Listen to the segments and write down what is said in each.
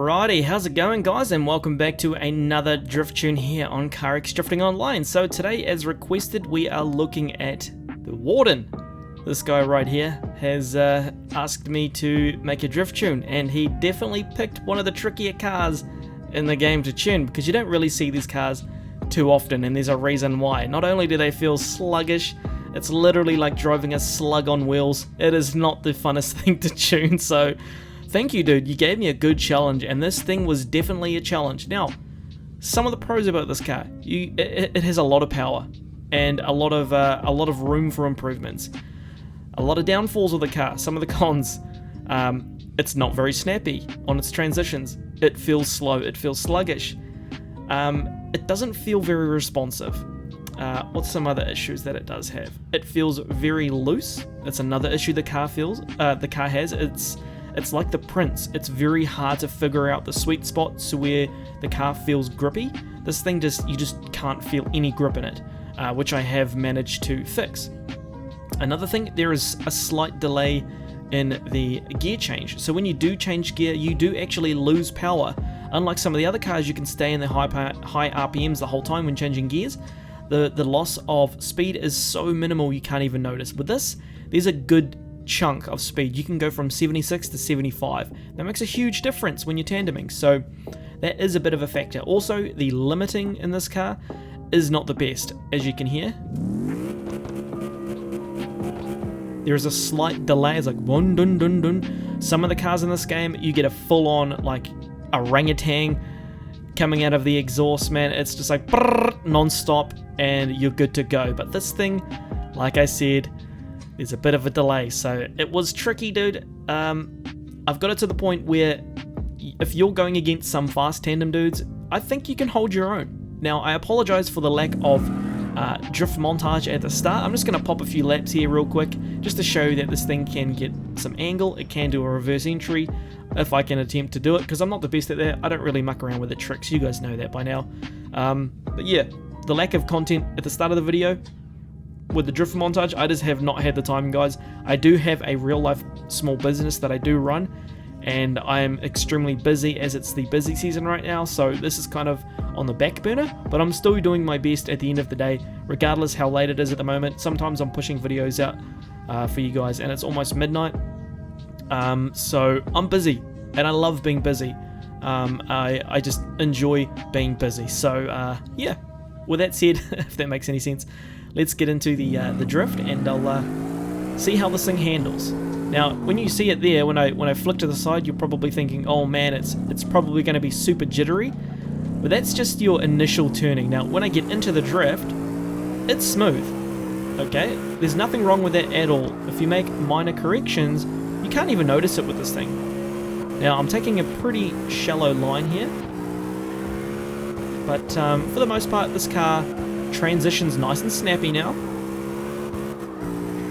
Alrighty, how's it going guys, and welcome back to another drift tune here on carx Drifting Online. So today, as requested, we are looking at the Warden. This guy right here has asked me to make a drift tune, and he definitely picked one of the trickier cars in the game to tune, because you don't really see these cars too often, and there's a reason why. Not only do they feel sluggish, it's literally like driving a slug on wheels. It is not the funnest thing to tune, so thank you, dude. You gave me a good challenge, and this thing was definitely a challenge. Now, some of the pros about this car: it has a lot of power and a lot of room for improvements. A lot of downfalls of the car. Some of the cons: it's not very snappy on its transitions. It feels slow. It feels sluggish. It doesn't feel very responsive. What's some other issues that it does have? It feels very loose. That's another issue the car has. It's like the Prince. It's very hard to figure out the sweet spots where the car feels grippy. This thing you just can't feel any grip in it, which I have managed to fix. Another thing, there is a slight delay in the gear change. So when you do change gear, you do actually lose power. Unlike some of the other cars, you can stay in the high RPMs the whole time when changing gears. The loss of speed is so minimal you can't even notice. With this, there's a good chunk of speed. You can go from 76 to 75. That makes a huge difference when you're tandeming, so that is a bit of a factor. Also, the limiting in this car is not the best, as you can hear. There is a slight delay. It's like dun dun dun dun. Some of the cars in this game, you get a full-on like orangutan coming out of the exhaust, man. It's just like non-stop, and you're good to go. But this thing, like I said, there's a bit of a delay, so it was tricky, dude. I've got it to the point where if you're going against some fast tandem dudes, I think you can hold your own. Now, I apologize for the lack of drift montage at the start. I'm just going to pop a few laps here real quick, just to show that this thing can get some angle. It can do a reverse entry if I can attempt to do it, because I'm not the best at that. I don't really muck around with the tricks. You guys know that by now. But yeah, the lack of content at the start of the video with the drift montage, I just have not had the time, guys. I do have a real life small business that I do run, and I am extremely busy as it's the busy season right now, so this is kind of on the back burner, but I'm still doing my best at the end of the day, regardless how late it is at the moment. Sometimes I'm pushing videos out for you guys, and it's almost midnight, so I'm busy, and I love being busy. I just enjoy being busy, so yeah, with that said, if that makes any sense, let's get into the drift, and I'll see how this thing handles. Now, when you see it there, when I flick to the side, you're probably thinking, oh man, it's probably going to be super jittery, but that's just your initial turning. Now, when I get into the drift, it's smooth, okay? There's nothing wrong with that at all. If you make minor corrections, you can't even notice it with this thing. Now, I'm taking a pretty shallow line here, but for the most part, this car transitions nice and snappy now.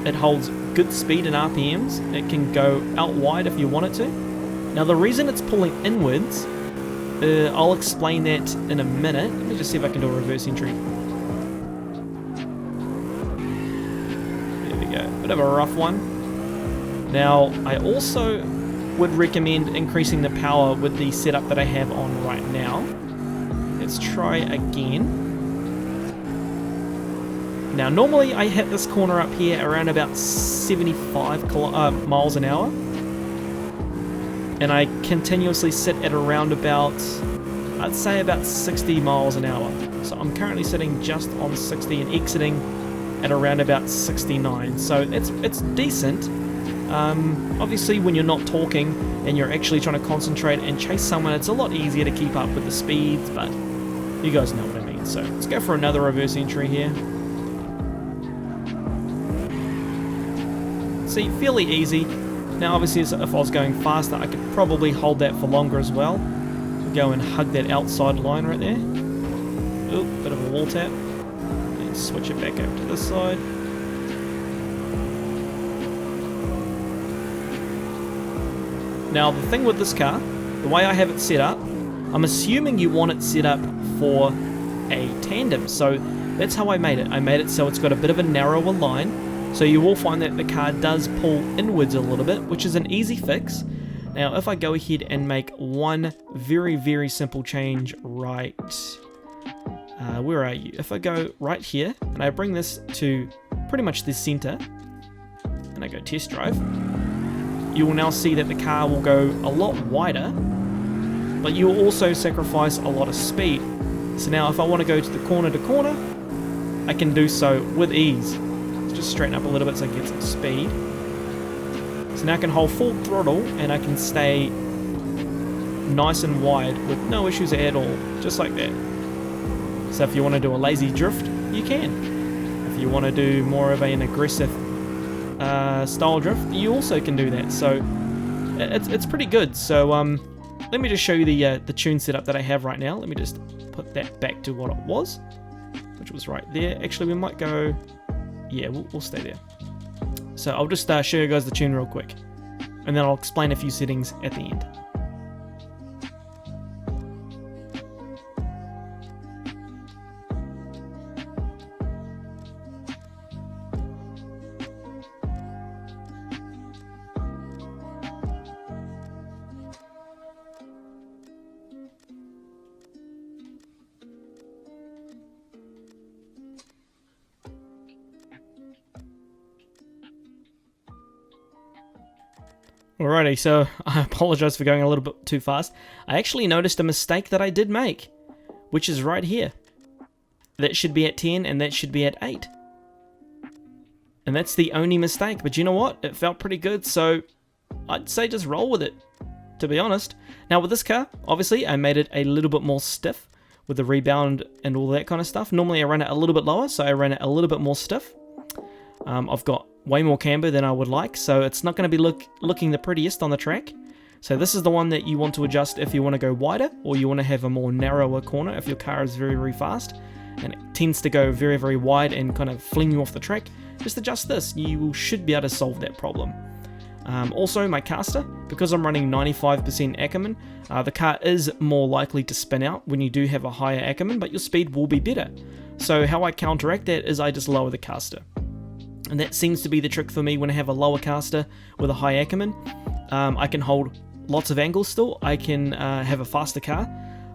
It holds good speed in RPMs. It can go out wide if you want it to. Now, the reason it's pulling inwards, I'll explain that in a minute. Let me just see if I can do a reverse entry. There we go. Bit of a rough one. Now, I also would recommend increasing the power with the setup that I have on right now. Let's try again. Now, normally I hit this corner up here around about 75 miles an hour, and I continuously sit at around about, I'd say about 60 miles an hour. So I'm currently sitting just on 60 and exiting at around about 69. So it's decent. Obviously, when you're not talking and you're actually trying to concentrate and chase someone, it's a lot easier to keep up with the speeds, but you guys know what I mean. So let's go for another reverse entry here. See, fairly easy. Now, obviously, if I was going faster, I could probably hold that for longer as well. So go and hug that outside line right there. Oop, bit of a wall tap. And switch it back over to this side. Now, the thing with this car, the way I have it set up, I'm assuming you want it set up for a tandem. So that's how I made it. I made it so it's got a bit of a narrower line. So you will find that the car does pull inwards a little bit, which is an easy fix. Now, if I go ahead and make one very, very simple change right... where are you? If I go right here, and I bring this to pretty much the center, and I go test drive, you will now see that the car will go a lot wider, but you will also sacrifice a lot of speed. So now if I want to go to the corner to corner, I can do so with ease. Let's just straighten up a little bit so I get some speed. So now I can hold full throttle and I can stay nice and wide with no issues at all, just like that. So if you want to do a lazy drift, you can. If you want to do more of an aggressive style drift, you also can do that. So it's pretty good. So let me just show you the tune setup that I have right now. Let me just put that back to what it was, which was right there. Actually, we might go, yeah, we'll stay there. So I'll just show you guys the tune real quick, and then I'll explain a few settings at the end. Alrighty, so I apologize for going a little bit too fast. I actually noticed a mistake that I did make, which is right here. That should be at 10 and that should be at 8. And that's the only mistake, but you know what? It felt pretty good, so I'd say just roll with it, to be honest. Now with this car, obviously I made it a little bit more stiff with the rebound and all that kind of stuff. Normally I run it a little bit lower, so I ran it a little bit more stiff. I've got way more camber than I would like, so it's not going to be looking the prettiest on the track. So this is the one that you want to adjust if you want to go wider, or you want to have a more narrower corner if your car is very, very fast and it tends to go very, very wide and kind of fling you off the track. Just adjust this, you should be able to solve that problem. Also my caster, because I'm running 95% Ackerman, the car is more likely to spin out when you do have a higher Ackerman, but your speed will be better. So how I counteract that is I just lower the caster. And that seems to be the trick for me when I have a lower caster with a high Ackerman. I can hold lots of angles still, I can have a faster car,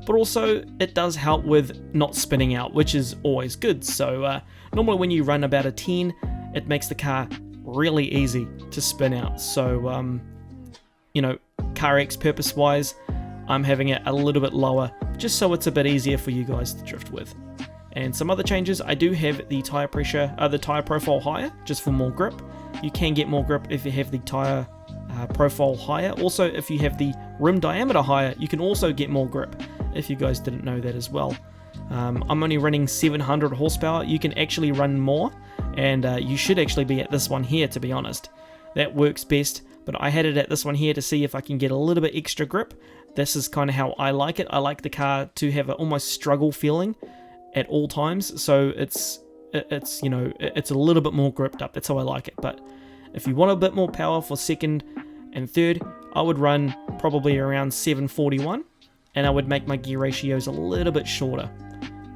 but also it does help with not spinning out, which is always good. So normally when you run about a 10, it makes the car really easy to spin out. So, you know, carx purpose wise, I'm having it a little bit lower, just so it's a bit easier for you guys to drift with. And some other changes, I do have the tire pressure, the tire profile higher, just for more grip. You can get more grip if you have the tire profile higher. Also, if you have the rim diameter higher, you can also get more grip, if you guys didn't know that as well. I'm only running 700 horsepower. You can actually run more, and you should actually be at this one here, to be honest. That works best, but I had it at this one here to see if I can get a little bit extra grip. This is kind of how I like it. I like the car to have an almost struggle feeling at all times, so it's you know, it's a little bit more gripped up. That's how I like it. But if you want a bit more power for second and third, I would run probably around 741, and I would make my gear ratios a little bit shorter.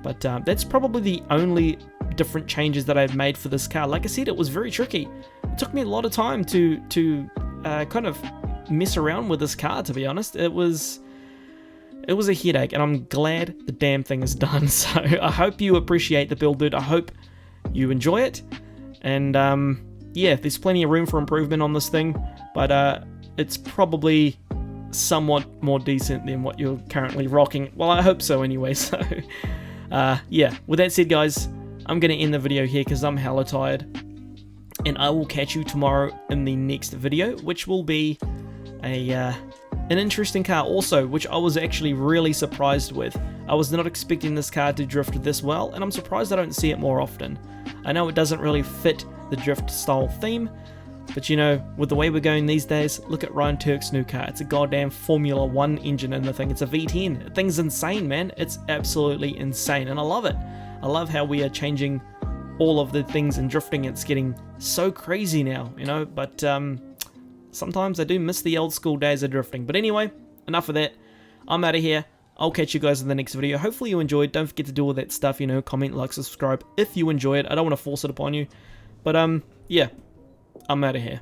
But that's probably the only different changes that I've made for this car. Like I said, it was very tricky. It took me a lot of time to kind of mess around with this car, to be honest. It was a headache, and I'm glad the damn thing is done. So I hope you appreciate the build, dude. I hope you enjoy it. And yeah, there's plenty of room for improvement on this thing, but it's probably somewhat more decent than what you're currently rocking. Well, I hope so anyway. So yeah, with that said, guys, I'm going to end the video here because I'm hella tired. And I will catch you tomorrow in the next video, which will be an interesting car also, which I was actually really surprised with. I was not expecting this car to drift this well, and I'm surprised I don't see it more often. I know it doesn't really fit the drift style theme, but you know, with the way we're going these days, look at Ryan Turk's new car. It's a goddamn Formula 1 engine in the thing. It's a V10. The thing's insane, man. It's absolutely insane, and I love it. I love how we are changing all of the things in drifting. It's getting so crazy now, you know, but sometimes I do miss the old school days of drifting. But anyway, enough of that. I'm out of here. I'll catch you guys in the next video. Hopefully you enjoyed. Don't forget to do all that stuff, you know, comment, like, subscribe if you enjoy it. I don't want to force it upon you. But yeah, I'm out of here.